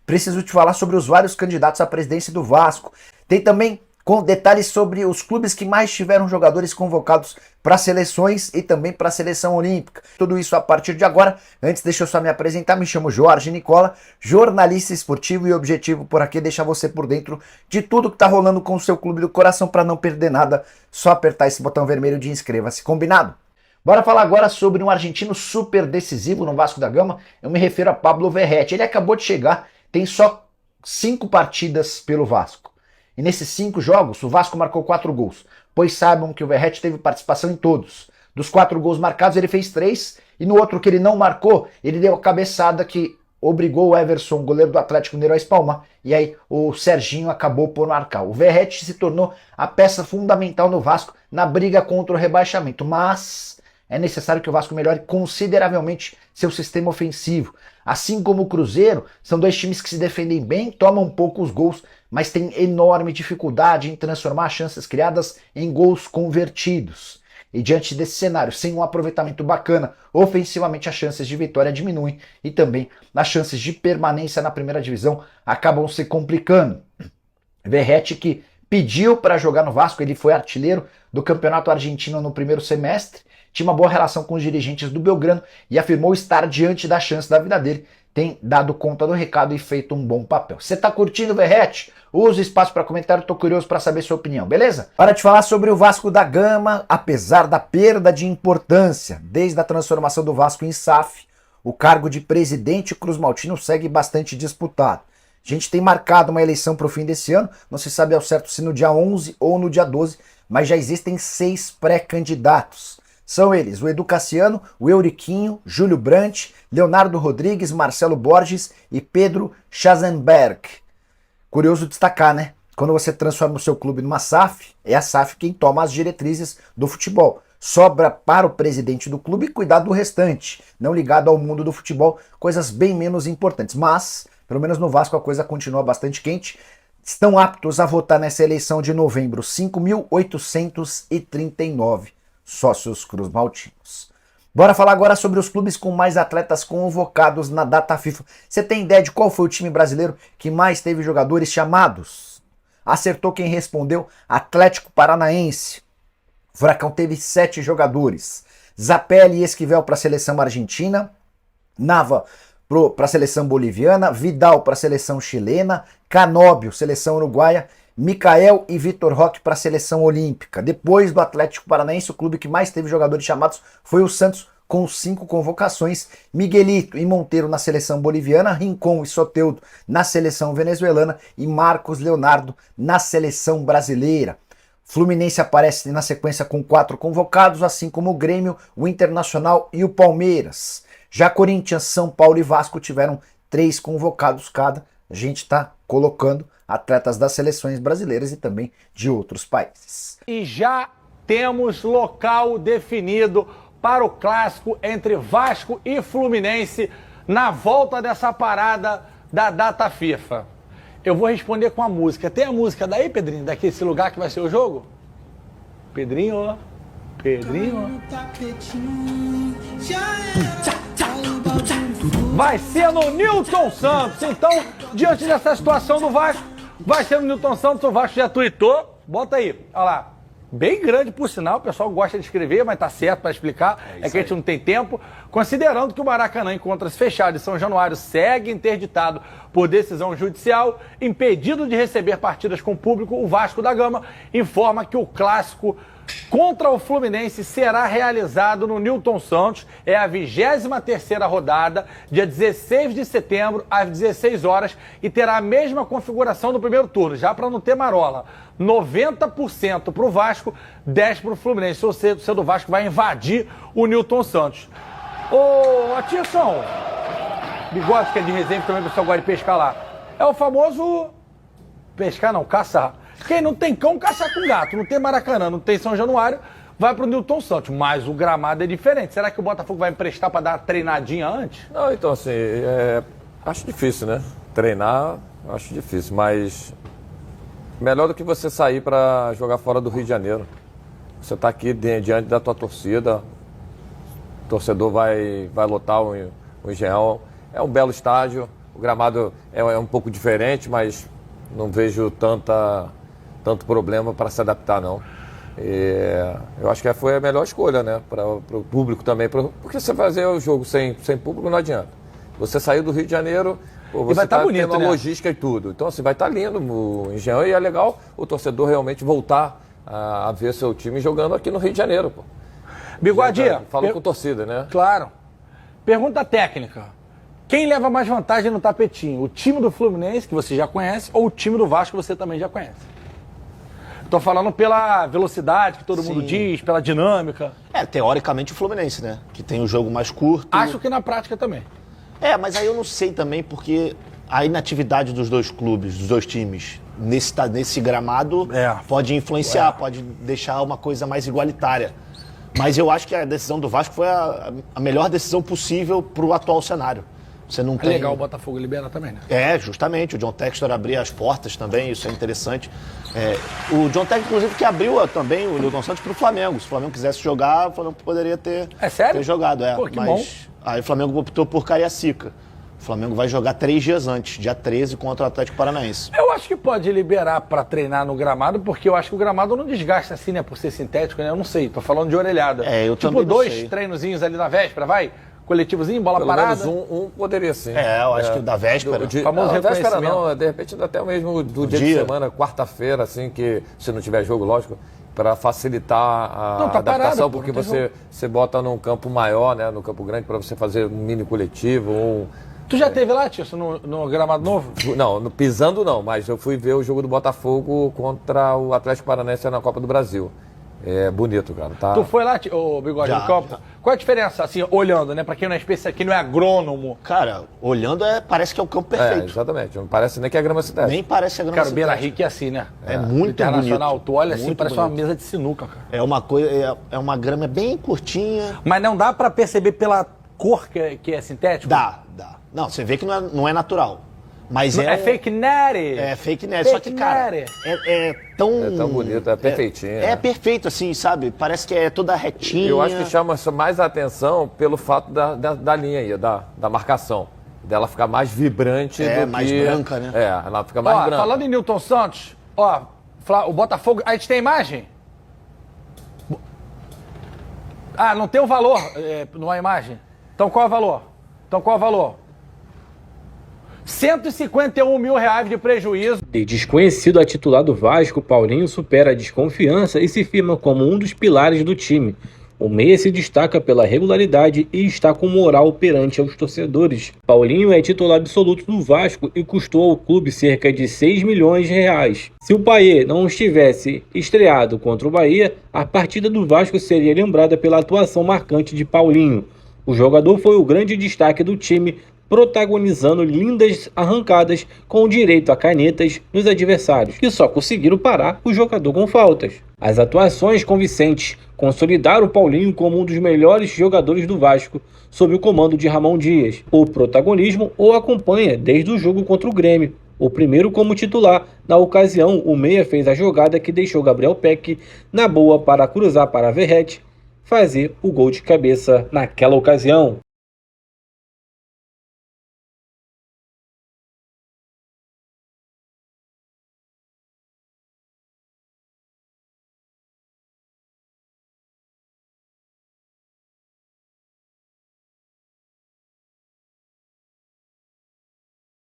preciso te falar sobre os vários candidatos à presidência do Vasco. Tem também com detalhes sobre os clubes que mais tiveram jogadores convocados para seleções e também para a seleção olímpica. Tudo isso a partir de agora. Antes, deixa eu só me apresentar. Me chamo Jorge Nicola, jornalista esportivo, e o objetivo por aqui é deixar você por dentro de tudo que está rolando com o seu clube do coração. Para não perder nada, só apertar esse botão vermelho de inscreva-se. Combinado? Bora falar agora sobre um argentino super decisivo no Vasco da Gama. Eu me refiro a Pablo Verratti. Ele acabou de chegar, tem só 5 partidas pelo Vasco. E nesses 5 jogos, o Vasco marcou 4 gols, pois saibam que o Verratti teve participação em todos. Dos 4 gols marcados, ele fez 3, e no outro que ele não marcou, ele deu a cabeçada que obrigou o Everson, goleiro do Atlético Mineiro, a espalmar, e aí o Serginho acabou por marcar. O Verratti se tornou a peça fundamental no Vasco na briga contra o rebaixamento, mas é necessário que o Vasco melhore consideravelmente seu sistema ofensivo. Assim como o Cruzeiro, são 2 times que se defendem bem, tomam poucos gols, mas têm enorme dificuldade em transformar chances criadas em gols convertidos. E diante desse cenário, sem um aproveitamento bacana, ofensivamente as chances de vitória diminuem e também as chances de permanência na primeira divisão acabam se complicando. Verratti, que pediu para jogar no Vasco, ele foi artilheiro do Campeonato Argentino no primeiro semestre, tinha uma boa relação com os dirigentes do Belgrano e afirmou estar diante da chance da vida dele, tem dado conta do recado e feito um bom papel. Você tá curtindo o Verratti? Usa o espaço para comentário, tô curioso para saber sua opinião, beleza? Para te falar sobre o Vasco da Gama, apesar da perda de importância desde a transformação do Vasco em SAF, o cargo de presidente cruzmaltino segue bastante disputado. A gente tem marcado uma eleição para o fim desse ano, não se sabe ao certo se no dia 11 ou no dia 12, mas já existem 6 pré-candidatos. São eles o Edu Cassiano, o Euriquinho, Júlio Brandt, Leonardo Rodrigues, Marcelo Borges e Pedro Schazemberg. Curioso destacar, né? Quando você transforma o seu clube numa SAF, é a SAF quem toma as diretrizes do futebol. Sobra para o presidente do clube cuidar do restante, não ligado ao mundo do futebol, coisas bem menos importantes. Mas, pelo menos no Vasco, a coisa continua bastante quente. Estão aptos a votar nessa eleição de novembro 5.839 sócios cruzmaltinos. Bora falar agora sobre os clubes com mais atletas convocados na data FIFA. Você tem ideia de qual foi o time brasileiro que mais teve jogadores chamados? Acertou quem respondeu: Atlético Paranaense. O Furacão teve 7 jogadores. Zapelli e Esquivel para a seleção argentina, Nava para a seleção boliviana, Vidal para a seleção chilena, Canóbio, seleção uruguaia, Mikael e Vitor Roque para a seleção olímpica. Depois do Atlético Paranaense, o clube que mais teve jogadores chamados foi o Santos, com 5 convocações. Miguelito e Monteiro na seleção boliviana, Rincon e Soteldo na seleção venezuelana e Marcos Leonardo na seleção brasileira. Fluminense aparece na sequência com 4 convocados, assim como o Grêmio, o Internacional e o Palmeiras. Já Corinthians, São Paulo e Vasco tiveram 3 convocados cada. A gente está colocando atletas das seleções brasileiras e também de outros países. E já temos local definido para o clássico entre Vasco e Fluminense na volta dessa parada da data FIFA. Eu vou responder com a música. Tem a música daí, Pedrinho? Daqui esse lugar que vai ser o jogo? Pedrinho, Pedrinho. Vai ser no Newton Santos. Então, diante dessa situação do Vasco, vai ser no Newton Santos. O Vasco já tweetou. Bota aí, olha lá. Bem grande, por sinal, o pessoal gosta de escrever, mas tá certo para explicar, é que a gente não tem tempo. Considerando que o Maracanã encontra-se fechado e São Januário segue interditado por decisão judicial, impedido de receber partidas com público, o Vasco da Gama informa que o clássico contra o Fluminense será realizado no Newton Santos. É a 23ª rodada, dia 16 de setembro, às 16 horas, e terá a mesma configuração do primeiro turno, já para não ter marola. 90% para o Vasco, 10% para o Fluminense. Ou seja, o seu do Vasco vai invadir o Newton Santos. Ô, Atirson, bigode que é de resenha, que também o pessoal gosta de pescar lá. É o famoso... pescar não, caçar. Quem não tem cão, caça com gato. Não tem Maracanã, não tem São Januário, vai pro Newton Santos. Mas o gramado é diferente. Será que o Botafogo vai emprestar para dar uma treinadinha antes? Não, então assim, acho difícil, né? Treinar, acho difícil, mas melhor do que você sair para jogar fora do Rio de Janeiro. Você tá aqui diante da tua torcida, o torcedor vai lotar o Engenhão. É um belo estádio, O gramado é um pouco diferente, mas não vejo tanto problema para se adaptar, não. Eu acho que foi a melhor escolha, né? Para o público também. Porque você fazer o jogo sem público não adianta. Você saiu do Rio de Janeiro, você está tendo a logística e tudo. Então, assim, vai estar lindo o Engenhão e é legal o torcedor realmente voltar a ver seu time jogando aqui no Rio de Janeiro, pô. Bigodinha. Falou com torcida, né? Claro. Pergunta técnica. Quem leva mais vantagem no tapetinho? O time do Fluminense, que você já conhece, ou o time do Vasco, que você também já conhece? Tô falando pela velocidade que todo mundo diz, pela dinâmica. Teoricamente o Fluminense, né? Que tem o jogo mais curto. Acho que na prática também. Mas aí eu não sei também, porque a inatividade dos dois clubes, dos dois times, nesse gramado, pode influenciar, pode deixar uma coisa mais igualitária. Mas eu acho que a decisão do Vasco foi a melhor decisão possível para o atual cenário. Você não tem... legal o Botafogo liberar também, né? Justamente. O John Textor abria as portas também, isso é interessante. O John Textor, inclusive, que abriu também o Nilton Santos para o Flamengo. Se o Flamengo quisesse jogar, o Flamengo poderia ter jogado. Pô, que mas bom. Aí o Flamengo optou por Cariacica. O Flamengo vai jogar 3 dias antes, dia 13, contra o Atlético Paranaense. Eu acho que pode liberar para treinar no gramado, porque eu acho que o gramado não desgasta assim, né? Por ser sintético, né? Eu não sei, tô falando de orelhada. Eu tipo também não 2 sei. treinozinhos ali na véspera, vai? Coletivozinho, bola Pelo parada. menos um poderia sim. Eu acho que da véspera. Famoso véspera reconhecimento. não, de repente até mesmo do dia de semana, quarta-feira, assim, que se não tiver jogo, lógico, para facilitar a adaptação, porque você bota num campo maior, né, no Campo Grande, para você fazer um mini coletivo, Tu já teve lá, Tio, no gramado novo? Não, pisando não, mas eu fui ver o jogo do Botafogo contra o Atlético Paranaense na Copa do Brasil. É bonito, cara. Tá? Tu foi lá, ô Bigode, no campo? Qual é a diferença, assim, olhando, né? Pra quem não é especialista, quem não é agrônomo. Cara, olhando parece que é o campo perfeito. Exatamente. Não parece nem que é grama sintética. Nem parece a grama Cara, o sintética. Beira Rica é assim, né? Muito Internacional, bonito. tu olha assim, Muito parece bonito. uma mesa de sinuca, cara. É uma coisa, é uma grama bem curtinha. Mas não dá pra perceber pela cor que é sintético? Dá. Não, você vê que não é natural. Mas É fake netty. É fake netty. Só que, cara, é tão... É tão bonito, é perfeitinho. É perfeito, assim, sabe? Parece que é toda retinha. Eu acho que chama mais a atenção pelo fato da linha aí, da marcação. Dela ficar mais vibrante do que... mais branca, né? Ela fica mais branca. Falando em Nilton Santos, o Botafogo... A gente tem imagem? Não tem o valor numa imagem. Então qual é o valor? R$151 mil de prejuízo. De desconhecido a titular do Vasco, Paulinho supera a desconfiança e se firma como um dos pilares do time. O meia se destaca pela regularidade e está com moral perante aos torcedores. Paulinho é titular absoluto do Vasco e custou ao clube cerca de R$6 milhões. Se o Payet não estivesse estreado contra o Bahia, a partida do Vasco seria lembrada pela atuação marcante de Paulinho. O jogador foi o grande destaque do time, protagonizando lindas arrancadas com direito a canetas nos adversários, que só conseguiram parar o jogador com faltas. As atuações convincentes consolidaram o Paulinho como um dos melhores jogadores do Vasco, sob o comando de Ramon Dias. O protagonismo o acompanha desde o jogo contra o Grêmio. O primeiro como titular. Na ocasião, o meia fez a jogada que deixou Gabriel Peck na boa para cruzar para Verratti fazer o gol de cabeça naquela ocasião.